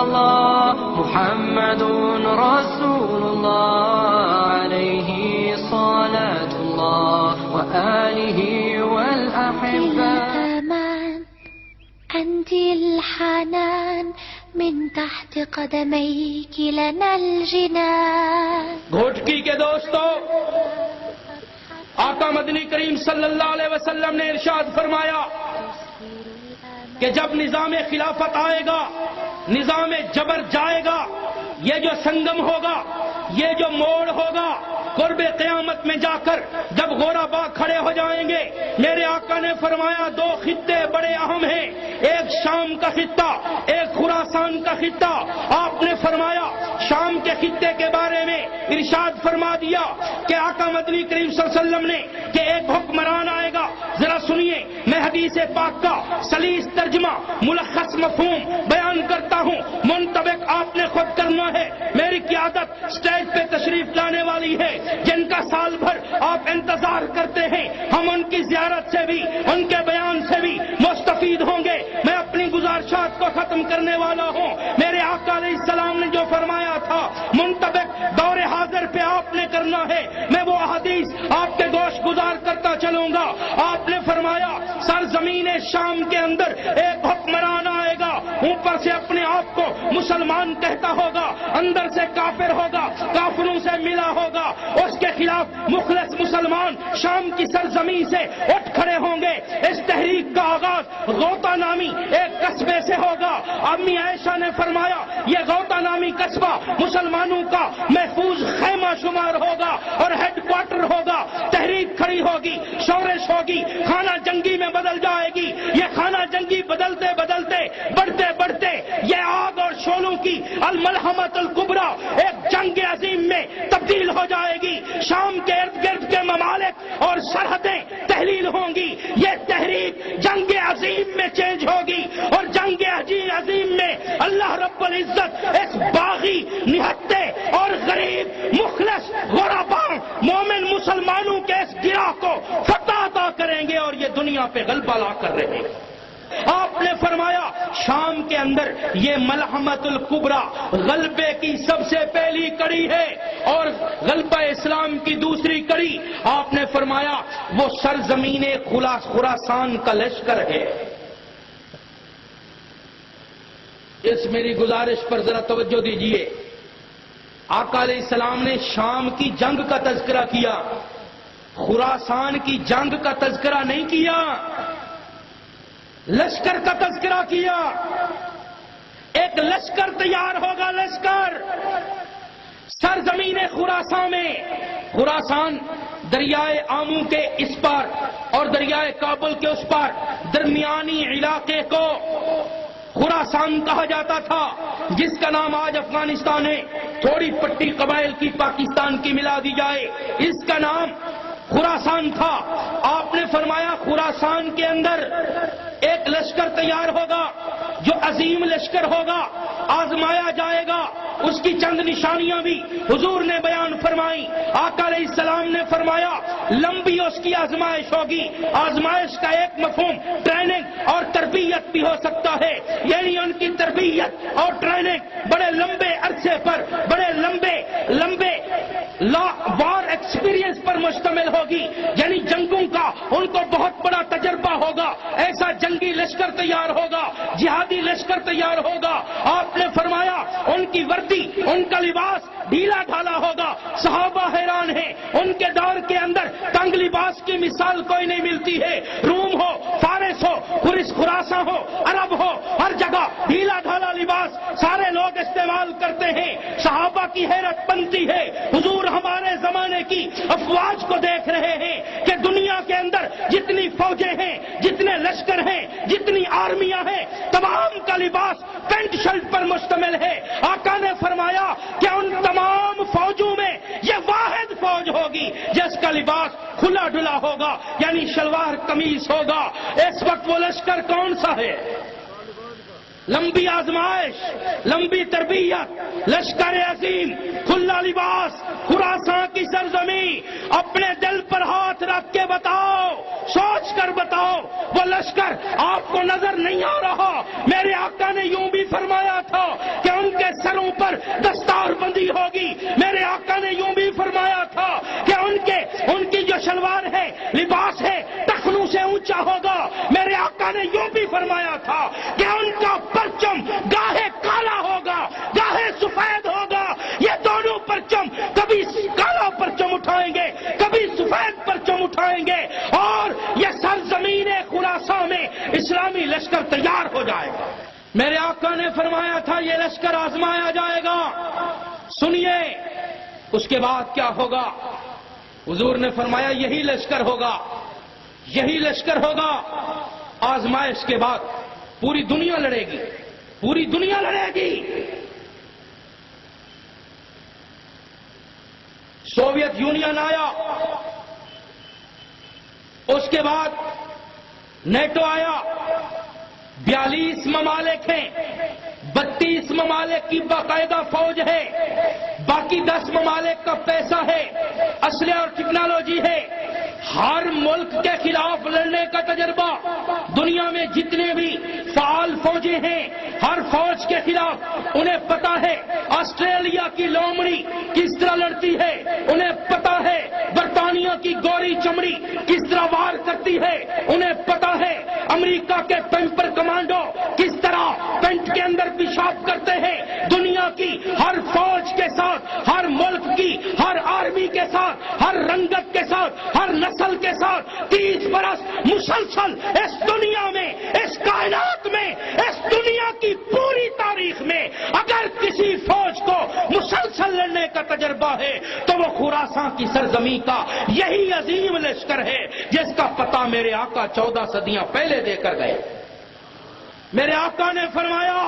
الله محمد رسول الله عليه صلاة الله وآله والأحبة. الأمان أنت الحنان من تحت قدميك لنا الجنان. گھوٹکی کے دوستو، آقا مدنی کریم صلی اللہ علیہ وسلم نے ارشاد فرمایا کہ جب نظام خلافت آئے گا، نظام جبر جائے گا، یہ جو سنگم ہوگا، یہ جو موڑ ہوگا، قرب قیامت میں جا کر جب غربا کھڑے ہو جائیں گے، میرے آقا نے فرمایا دو خطے بڑے اہم ہیں، ایک شام کا خطہ، ایک خراسان کا خطہ. آپ نے فرمایا شام کے خطے کے بارے میں ارشاد فرما دیا کہ آقا مدنی کریم صلی اللہ علیہ وسلم نے کہ ایک حکمران آئے گا. ذرا سنیے، میں حدیث پاک کا سلیس ترجمہ ملخص مفہوم بیان کرتا ہوں، منطبق آپ نے خود کرنا ہے. میری قیادت اسٹیج پہ تشریف لانے والی ہے، جن کا سال بھر آپ انتظار کرتے ہیں، ہم ان کی زیارت سے بھی، ان کے بیان سے بھی مستفید ہوں گے. میں اپنی گزارشات کو ختم کرنے والا ہوں. میرے آقا علیہ السلام نے جو فرمایا تھا منطبق دور حاضر پہ آپ نے کرنا ہے. میں وہ حدیث آپ کے گوش گزار کرتا چلوں گا. آپ نے فرمایا سرزمین شام کے اندر ایک حکمران آئے گا، اوپر سے اپنے آپ کو مسلمان کہتا ہوگا، اندر سے کافر ہوگا، کافروں سے ملا ہوگا. اس کے خلاف مخلص مسلمان شام کی سرزمین سے اٹھ کھڑے ہوں گے. اس تحریک کا آغاز غوطہ نامی ایک قصبے سے ہوگا. امی عائشہ نے فرمایا یہ غوطہ نامی قصبہ مسلمانوں کا محفوظ خیمہ شمار ہوگا اور ہیڈ کوارٹر ہوگا. تحریک کھڑی ہوگی، شورش ہوگی، خانہ جنگی میں بدل جائے گی. یہ خانہ جنگی بدلتے بدلتے بڑھتے بڑھتے یہ آگ اور شعلوں کی الملحمۃ الکبریٰ ایک جنگ عظیم میں تبدیل ہو جائے گی. شام کے ارد گرد کے ممالک اور سرحدیں تحلیل ہوں گی. یہ تحریک جنگ عظیم میں چینج ہوگی اور جنگ عظیم میں اللہ رب العزت اس باغی، نہتے اور غریب مخلص غربا مومن مسلمانوں کے اس گروہ کو فتح عطا کریں گے اور یہ دنیا پہ غلبہ لا کر رہے ہیں. آپ نے فرمایا شام کے اندر یہ ملحمۃ الکبریٰ غلبے کی سب سے پہلی کڑی ہے اور غلبہ اسلام کی دوسری کڑی. آپ نے فرمایا وہ سرزمین خراسان کا لشکر ہے. اس میری گزارش پر ذرا توجہ دیجیے. آقا علیہ السلام نے شام کی جنگ کا تذکرہ کیا، خراسان کی جنگ کا تذکرہ نہیں کیا، لشکر کا تذکرہ کیا. ایک لشکر تیار ہوگا، لشکر سرزمین خراسان میں. خراسان دریائے آمو کے اس پار اور دریائے کابل کے اس پار درمیانی علاقے کو خراسان کہا جاتا تھا، جس کا نام آج افغانستان ہے. تھوڑی پٹی قبائل کی پاکستان کی ملا دی جائے، اس کا نام خراسان تھا. آپ نے فرمایا خراسان کے اندر ایک لشکر تیار ہوگا جو عظیم لشکر ہوگا، آزمایا جائے گا. اس کی چند نشانیاں بھی حضور نے بیان فرمائی. آقا علیہ السلام نے فرمایا لمبی اس کی آزمائش ہوگی. آزمائش کا ایک مفہوم ٹریننگ اور تربیت بھی ہو سکتا ہے، یعنی ان کی تربیت اور ٹریننگ بڑے لمبے عرصے پر، بڑے لمبے وار ایکسپیرینس پر مشتمل ہوگی، یعنی جنگوں کا ان کو بہت بڑا تجربہ ہوگا. ایسا جنگی لشکر تیار ہوگا، جہادی لشکر تیار ہوگا. آپ نے فرمایا ان کی وردی، ان کا لباس ڈھیلا ڈھالا ہوگا. صحابہ حیران ہیں، ان کے دور کے اندر تنگ لباس کی مثال کوئی نہیں ملتی ہے. روم ہو، فارس ہو، خراساں ہو، عرب ہو، ہر جگہ ڈھیلا ڈھالا لباس سارے لوگ استعمال کرتے ہیں. صحابہ کی حیرت بنتی ہے. حضور ہمارے زمانے کی افواج کو دیکھ رہے ہیں کہ دنیا کے اندر جتنی فوجیں ہیں، جتنے لشکر ہیں، جتنی آرمیاں ہیں، تمام کا لباس پینٹ شرٹ پر مشتمل ہے. آقا نے فرمایا کہ ان تمام فوجوں میں یہ واحد فوج ہوگی جس کا لباس کھلا ڈلا ہوگا، یعنی شلوار قمیص ہوگا. اس وقت وہ لشکر کون سا ہے؟ لمبی آزمائش، لمبی تربیت، لشکر عظیم، کھلا لباس، خراسان کی سرزمین. اپنے دل پر ہاتھ رکھ کے بتاؤ، سوچ کر بتاؤ، وہ لشکر آپ کو نظر نہیں آ رہا؟ میرے آقا نے یوں بھی فرمایا تھا کہ دستار بندی ہوگی. میرے آقا نے یوں بھی فرمایا تھا کہ ان کی جو شلوار ہے، لباس ہے، ٹخنوں سے اونچا ہوگا. میرے آقا نے یوں بھی فرمایا تھا کہ ان کا پرچم گاہے کالا ہوگا گاہے سفید ہوگا. یہ دونوں پرچم کبھی کالا پرچم اٹھائیں گے، کبھی سفید پرچم اٹھائیں گے، اور یہ سرزمین خراساں میں اسلامی لشکر تیار ہو جائے گا. میرے آقا نے فرمایا تھا یہ لشکر آزمایا جائے گا. سنیے اس کے بعد کیا ہوگا. حضور نے فرمایا یہی لشکر ہوگا، یہی لشکر ہوگا. آزمائش کے بعد پوری دنیا لڑے گی، پوری دنیا لڑے گی. سوویت یونین آیا، اس کے بعد نیٹو آیا. 42 ممالک ہیں، 32 ممالک کی باقاعدہ فوج ہے، باقی 10 ممالک کا پیسہ ہے، اسلحہ اور ٹیکنالوجی ہے. ہر ملک کے خلاف لڑنے کا تجربہ. دنیا میں جتنے بھی فعال فوجیں ہیں، ہر فوج کے خلاف انہیں پتا ہے آسٹریلیا کی لومڑی کس طرح لڑتی ہے، انہیں پتا ہے برطانیہ کی گوری چمڑی کس طرح وار کرتی ہے، انہیں پتا ہے امریکہ کے پیمپر کمانڈو کس طرح پینٹ کے اندر پیشاب کرتے ہیں. دنیا کی ہر فوج کے ساتھ، ہر ملک کی ہر آرمی کے ساتھ، ہر رنگت کے ساتھ، ہر نسل کے ساتھ 30 برس مسلسل اس دنیا میں، اس کائنات میں، اس دنیا کی پوری تاریخ میں اگر کسی فوج کو مسلسل لڑنے کا تجربہ ہے تو وہ خراساں کی سرزمین کا یہی عظیم لشکر ہے جس کا پتہ میرے آقا 14 صدیاں پہلے دے کر گئے. میرے آقا نے فرمایا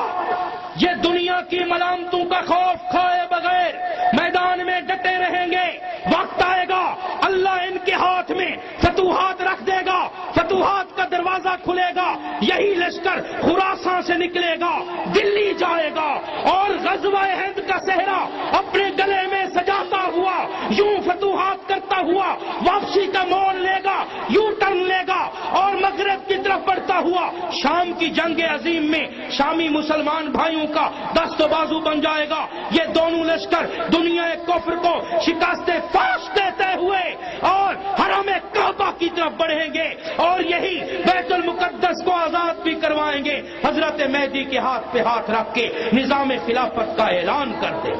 یہ دنیا کی ملامتوں کا خوف کھائے بغیر میدان میں ڈٹے رہیں گے. وقت آئے گا اللہ ان کے ہاتھ میں فتوحات رکھ دے گا، فتوحات کا دروازہ کھلے گا. یہی لشکر خراساں سے نکلے گا، دلی جائے گا، اور غزوہ ہند کا صحرا اپنے گلے میں سجاتا ہوا یوں فتوحات کرتا ہوا واپسی کا موڑ لے گا، یوں ٹرن لے گا، اور مغرب کی طرف بڑھتا ہوا شام کی جنگ عظیم میں شامی مسلمان بھائیوں کا دست و بازو بن جائے گا. یہ دونوں لشکر دنیا کفر کو شکست فاش دیتے ہوئے اور حرم کعبہ کی طرف بڑھیں گے، اور یہی بیت المقدس کو آزاد بھی کروائیں گے. حضرت مہدی کے ہاتھ پہ ہاتھ رکھ کے نظام خلافت کا اعلان کر دیں.